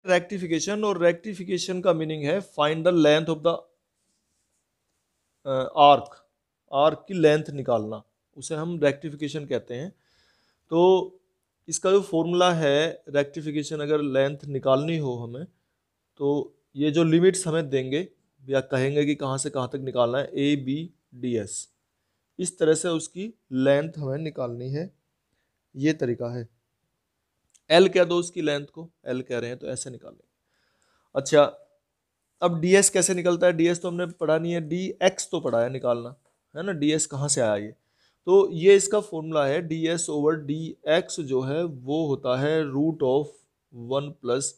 Rectification, और rectification का meaning है find the length of the arc, arc की लेंथ निकालना, उसे हम रेक्टिफिकेशन कहते हैं। तो इसका जो फॉर्मूला है रेक्टिफिकेशन, अगर लेंथ निकालनी हो हमें, तो ये जो लिमिट्स हमें देंगे या कहेंगे कि कहाँ से कहाँ तक निकालना है, ए बी डी एस, इस तरह से उसकी लेंथ हमें निकालनी है। ये तरीका है। एल कह दो उसकी लेंथ को, एल कह रहे हैं तो ऐसे निकालेंगे। अच्छा, अब डी एस कैसे निकलता है? डी एस तो हमने पढ़ा नहीं है, डी एक्स तो पढ़ा है निकालना, है ना। डी एस कहाँ से आया ये? तो ये इसका फॉर्मूला है, D S over D X जो है वो होता है root of 1 plus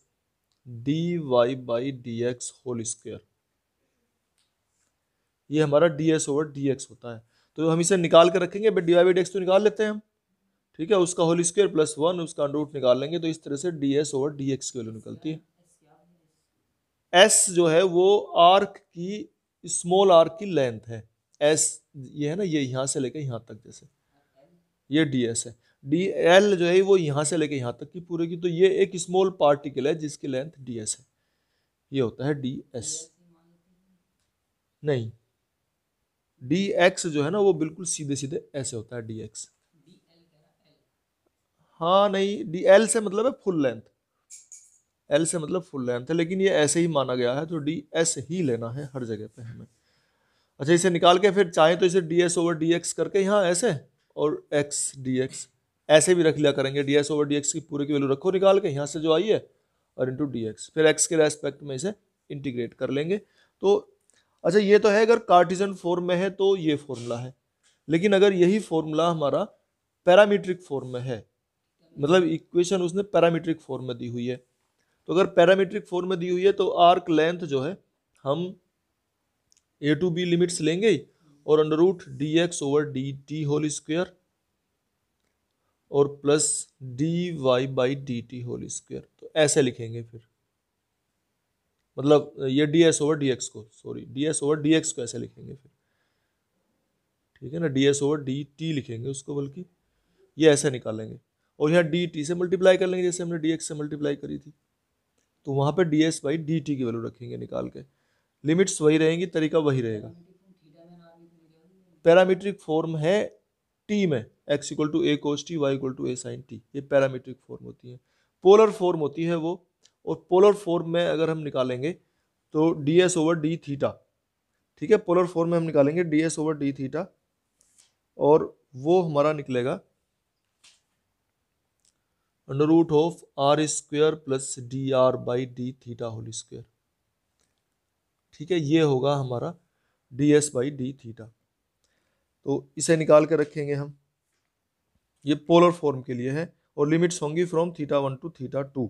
D Y by D X whole square. ये हमारा D S over D X होता है। तो हम इसे निकाल कर रखेंगे, but D Y by D X तो निकाल लेते हैं हम, ठीक है। उसका होल स्क्वायर प्लस 1, उसका रूट निकाल लेंगे, तो इस तरह से D S over D X की वैल्यू निकलती है। एस जो है वो आर्क की, स्मॉल आर्क की लेंथ है। एस ये है ना, ये यहां से लेकर यहां तक, जैसे ये डी एस है। डी एल जो है वो यहां से लेकर यहां तक की पूरे की, तो ये एक स्मॉल पार्टिकल है जिसकी लेंथ डी एस है। ये होता है डी एस। नहीं, डी एक्स जो है ना वो बिल्कुल सीधे सीधे ऐसे होता है डी एक्स। हाँ नहीं, डी एल से मतलब है फुल लेंथ, एल से मतलब फुल लेंथ है, लेकिन ये ऐसे ही माना गया है, तो डी एस ही लेना है हर जगह पे हमें। अच्छा, इसे निकाल के फिर चाहे तो इसे D S over D x करके यहाँ ऐसे, और एक्स डी एक्स ऐसे भी रख लिया करेंगे। D S over D X की पूरे की वैल्यू रखो निकाल के यहाँ से जो आई है, और इंटू डी एक्स, फिर एक्स के रेस्पेक्ट में इसे इंटीग्रेट कर लेंगे। तो अच्छा, ये तो है अगर कार्टिजन फॉर्म में है तो ये फॉर्मूला है। लेकिन अगर यही फॉर्मूला हमारा पैरामीट्रिक फॉर्म में है, मतलब इक्वेशन उसने पैरामीट्रिक फॉर्म में दी हुई है, तो अगर पैरामीट्रिक फॉर्म में दी हुई है तो आर्क लेंथ जो है हम ए टू बी लिमिट्स लेंगे, और under root D X over D T whole square और plus D Y by D T whole square, तो ऐसे लिखेंगे फिर। मतलब ये D S over D X को, sorry D S over D X को ऐसे लिखेंगे फिर, ठीक है ना। D S over D T लिखेंगे उसको, बल्कि ये ऐसे निकालेंगे, और यहाँ डी टी से मल्टीप्लाई कर लेंगे जैसे हमने डी एक्स से मल्टीप्लाई करी थी। तो वहाँ पे D S by D T की वैल्यू रखेंगे निकाल के, लिमिट्स वही रहेंगी, तरीका वही रहेगा। पैरामीट्रिक फॉर्म है टी में, X equal to A cos T, Y equal to A sine T, ये पैरामीट्रिक फॉर्म होती है। पोलर फॉर्म होती है वो, और पोलर फॉर्म में अगर हम निकालेंगे तो D S over D theta, ठीक है। पोलर फॉर्म में हम निकालेंगे D S over D theta, और वो हमारा निकलेगा under root of R square plus D R by D theta whole square, ठीक है। ये होगा हमारा D S by D theta. तो इसे निकाल कर रखेंगे हम, ये पोलर फॉर्म के लिए है, और लिमिट्स होंगी फ्रॉम थीटा 1 टू थीटा 2।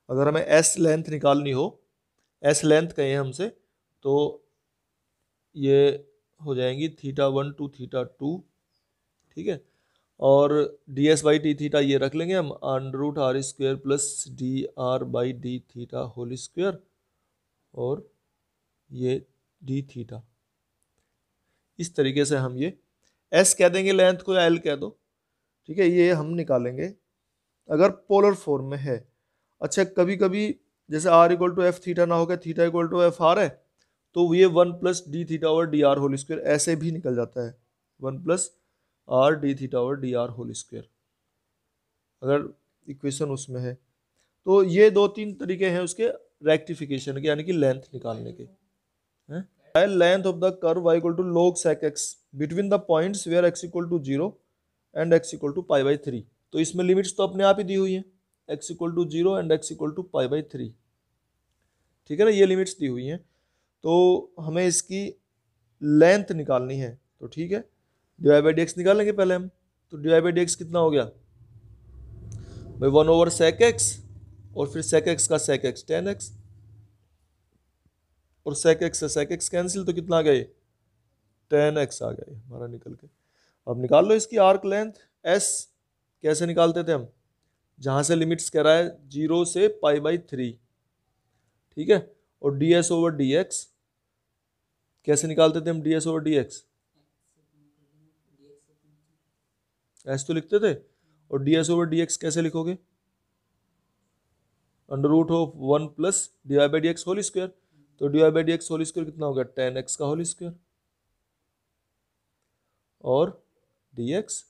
अगर हमें एस लेंथ निकालनी हो, एस लेंथ कहें हमसे, तो ये हो जाएंगी थीटा 1 टू थीटा 2, ठीक है। और D S by D theta ये रख लेंगे हम, under root R square plus D R by D theta whole square, और ये डी थीटा। इस तरीके से हम ये एस कह देंगे लेंथ को, या एल कह दो, ठीक है। ये हम निकालेंगे अगर पोलर फॉर्म में है। अच्छा, कभी कभी जैसे R equal to F theta ना होकर theta equal to F R है, तो ये 1 plus D theta over D R whole square ऐसे भी निकल जाता है, 1 plus R D theta over D R whole square, अगर इक्वेशन उसमें है। तो ये 2-3 तरीके हैं उसके रेक्टिफिकेशन के, यानी कि लेंथ निकालने के हैं। Length of the curve y equal to log sec x between the points where x equal to 0 and x equal to pi by 3। तो इसमें लिमिट्स तो अपने आप ही दी हुई है, x equal to 0 and x equal to pi by 3, ठीक है ना। ये लिमिट्स दी हुई हैं, तो हमें इसकी लेंथ निकालनी है। तो ठीक है, D Y by D X निकालेंगे पहले हम। तो D Y by D X कितना हो गया भाई, 1 ओवर सेक एक्स, और फिर सेक एक्स का सेक एक्स टेन एक्स, और सेक एक्स से सेक एक्स कैंसिल, तो कितना आ गया, टेन एक्स आ गया हमारा निकल के। अब निकाल लो इसकी आर्क लेंथ एस। कैसे निकालते थे हम, जहां से लिमिट्स कह रहा है 0 से पाई बाई 3, ठीक है। और D S over D X कैसे निकालते थे हम, D S over D X ऐसे तो लिखते थे, और D S over D X कैसे लिखोगे, under root of 1 plus D Y by D X whole square. तो D Y by D X whole square कितना हो गया, 10x का होल स्क्वायर और dx,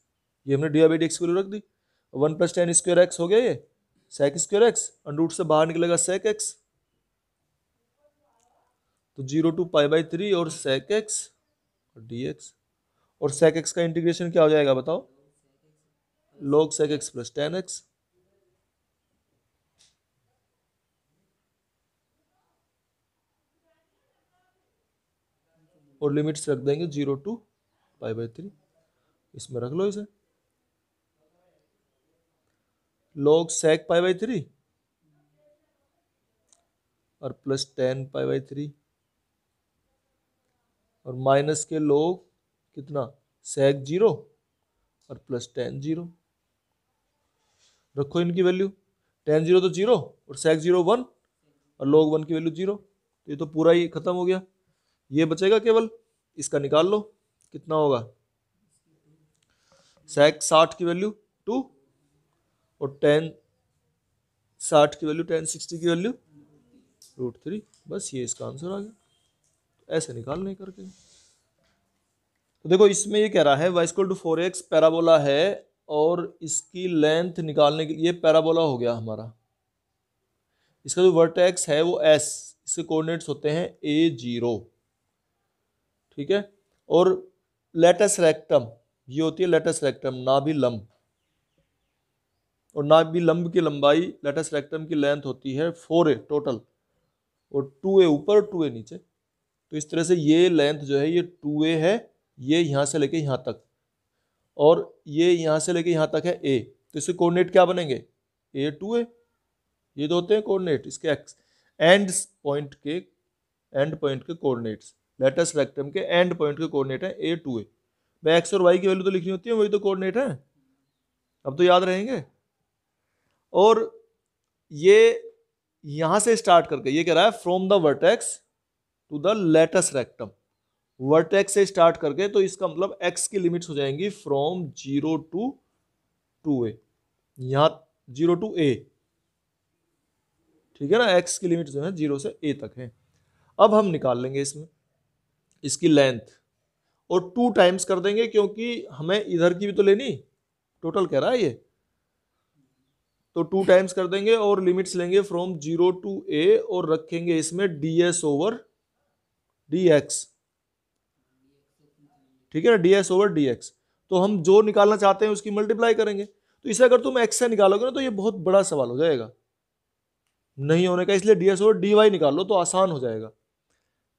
ये हमने D Y by D X की वैल्यू रख दी। 1 प्लस 10 स्क्वायर एक्स हो गया, ये sec square X, under root से बाहर निकलेगा sec x, तो 0 टू पाई बाई 3 और sec x और dx। और sec x का इंटीग्रेशन क्या हो जाएगा बताओ, log sec x plus 10x। और लिमिट्स रख देंगे 0 टू पाई बाई 3, इसमें रख लो इसे, log sec पाई बाई 3 और प्लस 10 पाई बाई 3 और माइनस के log कितना sec 0 और प्लस 10 0। रखो इनकी वैल्यू, 10 0 तो 0 और sec 0 1 और log 1 की वैल्यू 0, तो ये तो पूरा ही खत्म हो गया। ये बचेगा केवल, इसका निकाल लो कितना होगा, sec 60 की वैल्यू 2 और 10 60 की वैल्यू 10 60 की वैल्यू √3। बस ये इसका आंसर आ गया। ऐसे निकालने करके तो देखो इसमें ये कह रहा है y = 4x पैराबोला है और इसकी लेंथ निकालने के लिए, पैराबोला हो गया हमारा, इसका जो वर्टेक्स है वो s, इसके कोऑर्डिनेट्स होते हैं a0, ठीक है। और लेटस रेक्टम, ये होती है लेटस रेक्टम, नाभि लंब, और नाभि लंब की लंबाई लेटस रेक्टम की लेंथ होती है 4a टोटल और 2a ऊपर 2a नीचे। तो इस तरह से ये लेंथ जो है ये 2a है, ये यहाँ से लेके यहाँ तक, और ये यहाँ से लेके यहाँ तक है a, तो इसके कोऑर्डिनेट क्या बनेंगे a 2a, ये तो होते हैं कोऑर्डिनेट इसके एक्स एंड पॉइंट के कोऑर्डिनेट्स, लेटस रेक्टम के एंड पॉइंट के कोऑर्डिनेट है a 2a। भाई एक्स और वाई की वैल्यू तो लिखनी होती है, वही तो कोऑर्डिनेट है, अब तो याद रहेंगे। और ये यहां से स्टार्ट करके ये कह रहा है from the vertex to the latus rectum, vertex से स्टार्ट करके, तो इसका मतलब x की लिमिट्स हो जाएंगी फ्रॉम 0 टू 2a, यहां 0 टू a, ठीक है ना, x की लिमिट जो है 0 से a तक है। अब हम निकाल लेंगे इसमें इसकी लेंथ और 2 टाइम्स कर देंगे, क्योंकि हमें इधर की भी तो लेनी, टोटल कह रहा है ये, तो 2 टाइम्स कर देंगे और लिमिट्स लेंगे फ्रॉम 0 टू a और रखेंगे इसमें ds ओवर dx, ठीक है ना, ds ओवर dx। तो हम जो निकालना चाहते हैं उसकी मल्टीप्लाई करेंगे। तो इसे अगर तुम x से निकालोगे ना तो ये बहुत बड़ा सवाल हो जाएगा नहीं होने का, इसलिए ds ओवर dy निकाल लो तो आसान हो जाएगा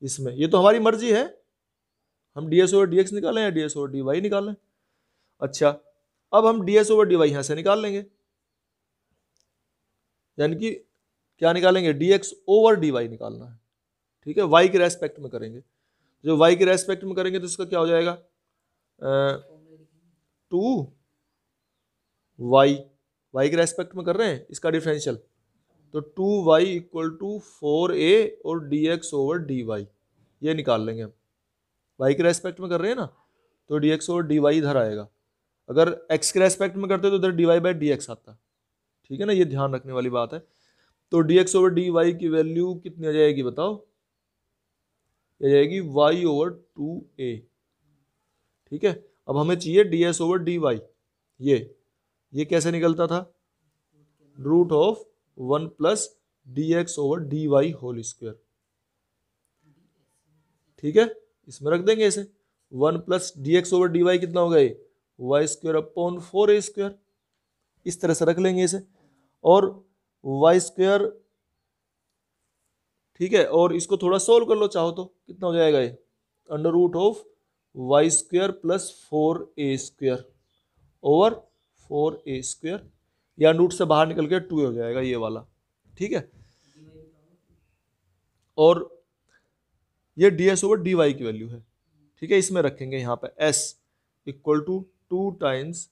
इसमें। ये तो हमारी मर्जी है, हम ds ओवर dx निकालें या ds ओवर dy निकालें। अच्छा, अब हम ds ओवर dy यहां से निकाल लेंगे, यानी कि क्या निकालेंगे, dx ओवर dy निकालना है, ठीक है, y के रेस्पेक्ट में करेंगे। जो y के रेस्पेक्ट में करेंगे तो इसका क्या हो जाएगा, 2y, y के रेस्पेक्ट में कर रहे हैं इसका डिफरेंशियल, तो 2y = 4a और dx ओवर dy, ये निकाल लेंगे हम, y के रेस्पेक्ट में कर रहे हैं ना, तो dx ओवर dy इधर आएगा। अगर x के रेस्पेक्ट में करते तो इधर dy बाई dx आता, ठीक है ना, ये ध्यान रखने वाली बात है। तो dx ओवर dy की वैल्यू कितनी आ जाएगी बताओ, ये जाएगी y ओवर 2a, ठीक है। अब हमें चाहिए ds ओवर dy, ये कैसे निकलता था, root of 1 plus dx over dy whole square, ठीक है, इसमें रख देंगे इसे 1 प्लस dx ओवर dy कितना हो गया, y² अपॉन 4a², इस तरह से रख लेंगे इसे, और y², ठीक है, और इसको थोड़ा सोल्व कर लो चाहो तो कितना हो जाएगा ये, under root of y² plus 4a² over 4a², या रूट से बाहर निकल के 2a हो जाएगा ये वाला, ठीक है। और ये ds ओवर dy की वैल्यू है, ठीक है, इसमें रखेंगे यहाँ पे s = 2 टाइम्स।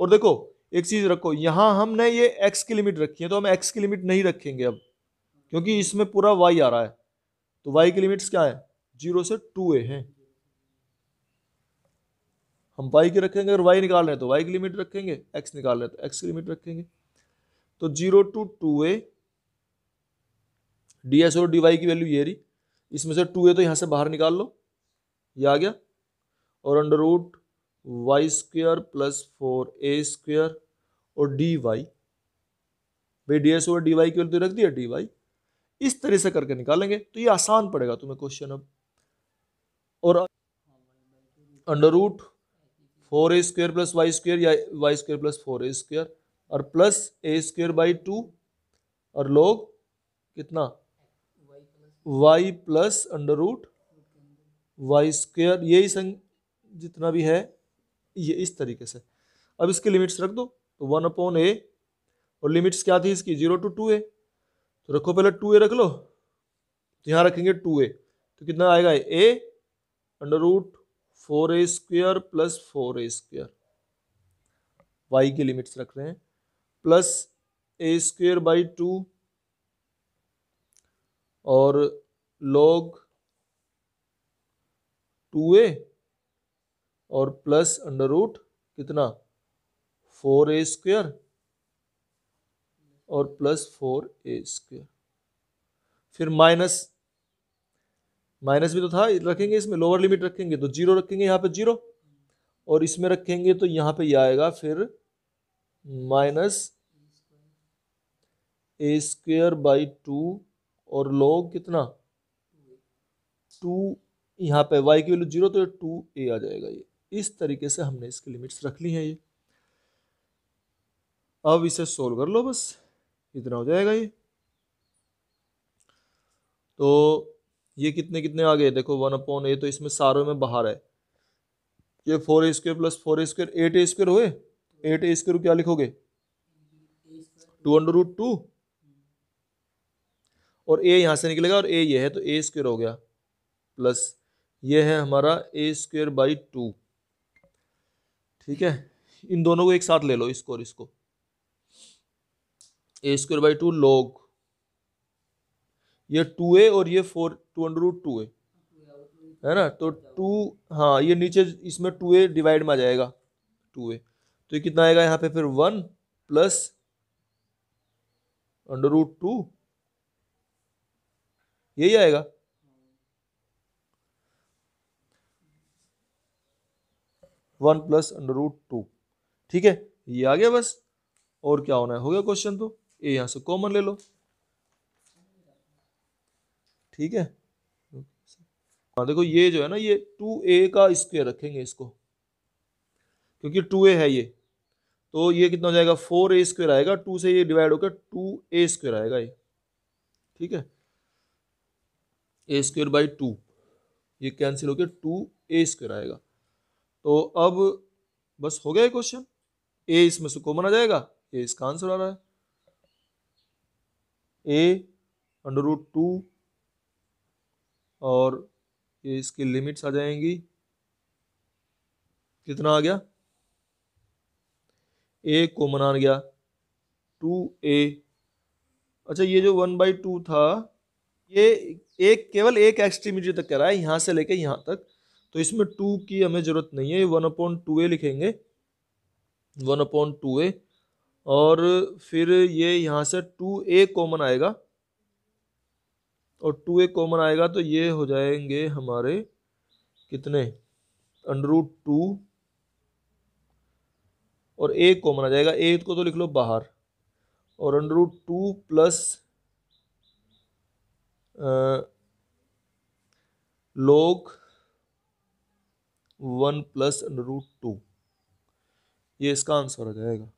और देखो एक चीज रखो, यहां हमने ये x की लिमिट रखी है, तो हम x की लिमिट नहीं रखेंगे अब, क्योंकि इसमें पूरा y आ रहा है, तो y की लिमिट्स क्या है 0 से 2a है, हम y की रखेंगे, अगर y निकाल रहे हैं तो y की लिमिट रखेंगे, x निकाल रहे हैं तो x की लिमिट रखेंगे। तो 0 टू 2a डी एस और डी वाई की वैल्यू ये रही, इसमें से 2a तो यहाँ से बाहर निकाल लो, ये आ गया, और under root Y square plus 4a² और डी वाई, भाई डी एस और डी वाई की वैल्यू रख दिया, डी वाई, इस तरह से करके निकालेंगे तो ये आसान पड़ेगा तुम्हें क्वेश्चन अब। और under root 4a² plus y² या y² प्लस 4a² और प्लस a²/2 और log कितना y plus under root y², यही संग जितना भी है ये इस तरीके से। अब इसकी लिमिट्स रख दो, तो 1/a और लिमिट्स क्या थी इसकी 0 to 2a, तो रखो पहले 2a रख लो, तो यहाँ रखेंगे 2a, तो कितना आएगा a under root 4a² plus 4a², y की लिमिट्स रख रहे हैं, प्लस a²/2 और log 2a और प्लस अंडर रूट कितना 4a² और प्लस 4a², फिर माइनस भी तो था, रखेंगे इसमें लोअर लिमिट रखेंगे तो 0 रखेंगे, यहाँ पे 0 और इसमें रखेंगे तो यहाँ पे यह आएगा फिर माइनस a²/2 और log कितना 2, यहाँ पे y की वैल्यू 0 तो 2a आ जाएगा। ये इस तरीके से हमने इसकी लिमिट्स रख ली हैं ये। अब इसे सोल्व कर लो, बस इतना हो जाएगा ये। तो ये कितने कितने आ गए देखो 1/a, तो इसमें सारों में बाहर है, ये 4a² प्लस 4a², 8a² हुए, 8a² क्या लिखोगे 2√2 और a यहां से निकलेगा और a ये है तो a² हो गया, प्लस ये है हमारा a²/2, ठीक है। इन दोनों को एक साथ ले लो, इसको और इसको, a²/2 log ये 2a और ये 2√2 है ना, तो 2, हाँ ये नीचे इसमें 2a डिवाइड में आ जाएगा 2a, तो ये कितना आएगा यहाँ पे फिर 1 प्लस √2, यही आएगा, वन प्लस √2, ठीक है, ये आ गया बस। और क्या होना है, हो गया क्वेश्चन। तो ए यहां से कॉमन ले लो, ठीक है। हाँ देखो ये जो है ना, ये 2a का स्क्वायर रखेंगे इसको, क्योंकि 2a है ये, तो ये कितना हो जाएगा 4a² आएगा, 2 से ये डिवाइड होकर 2a² आएगा ये, ठीक है। a²/2 ये कैंसिल होकर 2a² आएगा। तो अब बस हो गया क्वेश्चन, a इसमें से कॉमन आ जाएगा, ये इसका आंसर आ रहा है, a√2 और ये इसकी लिमिट्स आ जाएंगी, कितना आ गया, a कॉमन आ गया 2a। अच्छा ये जो 1/2 था, ये एक केवल एक एक्सट्रीमिटी तक कह रहा है, यहां से लेके यहां तक, तो इसमें 2 की हमें जरूरत नहीं है, 1/2a लिखेंगे, 1/2a और फिर ये यहां से 2a कॉमन आएगा, और 2a कॉमन आएगा तो ये हो जाएंगे हमारे कितने √2 और a कॉमन आ जाएगा, a को तो लिख लो बाहर, और √2 प्लस log 1 प्लस √2, ये इसका आंसर आ जाएगा।